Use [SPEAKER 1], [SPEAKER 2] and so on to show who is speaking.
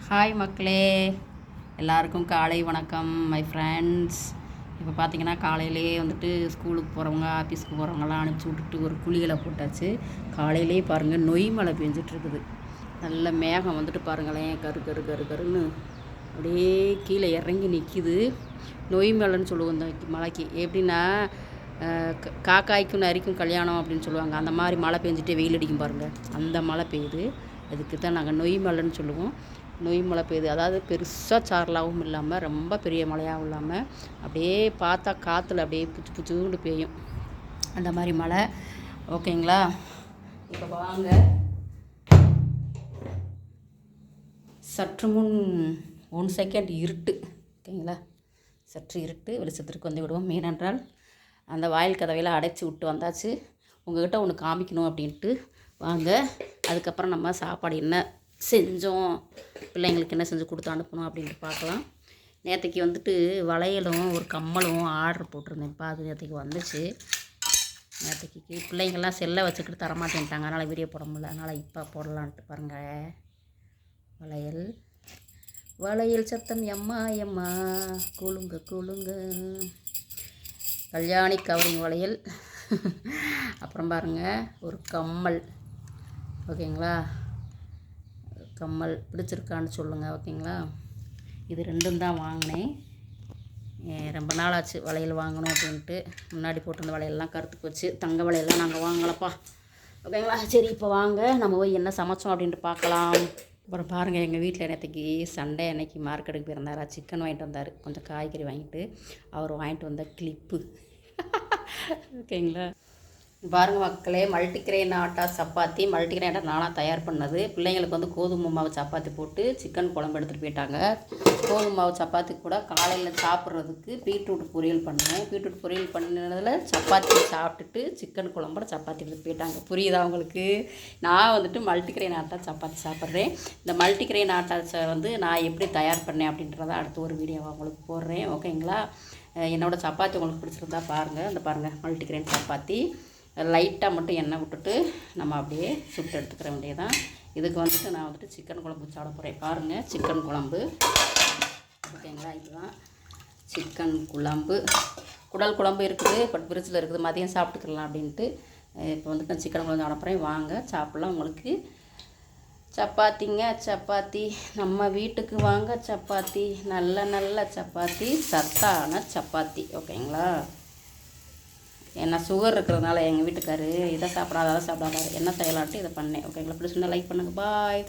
[SPEAKER 1] Hi மக்களே, எல்லாருக்கும் காலை வணக்கம் மை ஃப்ரெண்ட்ஸ். இப்போ பார்த்தீங்கன்னா காலையிலேயே வந்துட்டு ஸ்கூலுக்கு போகிறவங்க ஆஃபீஸ்க்கு போகிறவங்கலாம் அனுப்பிச்சி விட்டுட்டு ஒரு குளியலை போட்டாச்சு. காலையிலே பாருங்கள் நொய் மழை பெஞ்சிட்ருக்குது. நல்ல மேகம் வந்துட்டு பாருங்களேன், கரு கரு கரு கருன்னு அப்படியே கீழே இறங்கி நிற்கிது. நொய் மழைன்னு சொல்லுவோம் இந்த மழைக்கு. எப்படின்னா காக்காய்க்கும் நரிக்கும் கல்யாணம் அப்படின்னு சொல்லுவாங்க. அந்த மாதிரி மழை பெஞ்சிட்டே வெயில் அடிக்கும் பாருங்கள், அந்த மழை பெய்யுது. அதுக்கு தான் நாங்கள் நொய் மழைன்னு சொல்லுவோம். நொய் மழை பெய்யுது, அதாவது பெருசாக சாரலாகவும் இல்லாமல் ரொம்ப பெரிய மழையாகவும் இல்லாமல் அப்படியே பார்த்தா காற்றுல அப்படியே புச்சு புச்சுன்னு பெய்யும், அந்த மாதிரி மழை. ஓகேங்களா? இப்போ வாங்க, சற்று முன் 1 செகண்ட் இருட்டு. ஓகேங்களா? சற்று இருட்டு, வெளிச்சத்திற்கு வந்து விடுவோம். ஏனென்றால் அந்த வாயில் கதவையெல்லாம் அடைச்சி விட்டு வந்தாச்சு. உங்கள்கிட்ட ஒன்று காமிக்கணும் அப்படின்ட்டு வாங்க. அதுக்கப்புறம் நம்ம சாப்பாடு என்ன செஞ்சோம், பிள்ளைங்களுக்கு என்ன செஞ்சு கொடுத்து அனுப்பணும் அப்படின்ட்டு பார்க்கலாம். நேற்றுக்கு வந்துட்டு வளையலும் ஒரு கம்மலும் ஆர்டர் போட்டிருந்தேன்ப்பா, அது நேற்றுக்கு வந்துச்சு. நேற்றுக்கு பிள்ளைங்கள்லாம் செல்லை வச்சுக்கிட்டு தரமாட்டேன்ட்டாங்க, அதனால் வீடியோ போட முடியல. அதனால் இப்போ போடலான்ட்டு பாருங்கள். வளையல் வளையல் சத்தம் எம்மா எம்மா கூழுங்க கூழுங்க, கல்யாணி கவரிங் வளையல். அப்புறம் பாருங்கள் ஒரு கம்மல். ஓகேங்களா? கம்மல் பிடிச்சிருக்கான்னு சொல்லுங்கள். ஓகேங்களா? இது ரெண்டும் தான் வாங்கினேன். ரொம்ப நாள் ஆச்சு வளையல் வாங்கணும் அப்படின்ட்டு. முன்னாடி போட்டிருந்த வளையல்லாம் கருத்து போச்சு. தங்க வளையல்லாம் நாங்கள் வாங்கலப்பா. ஓகேங்களா? சரி, இப்போ வாங்க நம்ம போய் என்ன சமைச்சோம் அப்படின்ட்டு பார்க்கலாம். அப்புறம் பாருங்கள், எங்கள் வீட்டில் நேற்றுக்கு சண்டே அன்னைக்கு மார்க்கெட்டுக்கு போயிருந்தாரா, சிக்கன் வாங்கிட்டு வந்தார். கொஞ்சம் காய்கறி வாங்கிட்டு அவர் வாங்கிட்டு வந்த கிளிப்பு. ஓகேங்களா? பாருங்கள் மக்களே, மல்டிகிரெயின் ஆட்டா சப்பாத்தி. மல்டிகிரெயின் ஆட்டா நானாக தயார் பண்ணது. பிள்ளைங்களுக்கு வந்து கோதுமை மாவு சப்பாத்தி போட்டு சிக்கன் குழம்பு எடுத்துகிட்டு போயிட்டாங்க. கோதுமை மாவு சப்பாத்தி கூட காலையில் சாப்பிட்றதுக்கு பீட்ரூட் பொரியல் பண்ணேன். பீட்ரூட் பொரியல் பண்ணினதில் சப்பாத்தி சாப்பிட்டுட்டு சிக்கன் குழம்போட சப்பாத்தி எடுத்துகிட்டு போயிட்டாங்க. புரியுதா உங்களுக்கு? நான் வந்துட்டு மல்டிகிரெயின் ஆட்டா சப்பாத்தி சாப்பிட்றேன். இந்த மல்டிகிரெயின் ஆட்டா வந்து நான் எப்படி தயார் பண்ணேன் அப்படின்றத அடுத்த ஒரு வீடியோவை உங்களுக்கு போடுறேன். ஓகேங்களா? என்னோடய சப்பாத்தி உங்களுக்கு பிடிச்சிருந்தா பாருங்கள். இந்த பாருங்கள் மல்டிகிரெயின் சப்பாத்தி. லைட்டாக மட்டும் எண்ணெய் விட்டுட்டு நம்ம அப்படியே சுட்டு எடுத்துக்கிற வேண்டியதான். இதுக்கு வந்துட்டு நான் வந்துட்டு சிக்கன் குழம்பு சாப்பிட போகிறேன். பாருங்கள், சிக்கன் குழம்பு. ஓகேங்களா? இதுதான் சிக்கன் குழம்பு. குடல் குழம்பு இருக்குது, பட் ஃப்ரிட்ஜில் இருக்குது, மதியம் சாப்பிட்டுக்கலாம் அப்படின்ட்டு. இப்போ வந்துட்டு நான் சிக்கன் குழம்பு சாப்பிட போகிறேன். வாங்க சாப்பிட்லாம். உங்களுக்கு சப்பாத்திங்க, சப்பாத்தி நம்ம வீட்டுக்கு வாங்க. சப்பாத்தி, நல்ல நல்ல சப்பாத்தி, சத்தான சப்பாத்தி. ஓகேங்களா? ஏன்னா சுகர் இருக்கிறதுனால எங்கள் வீட்டுக்காரு இதை சாப்பிடாத அதை சாப்பிடாதாரு. என்ன செய்யலான்ட்டு இதை பண்ணேன். ஓகேங்களா? ப்ளீஸ் லைக் பண்ணுங்கள். பாய்.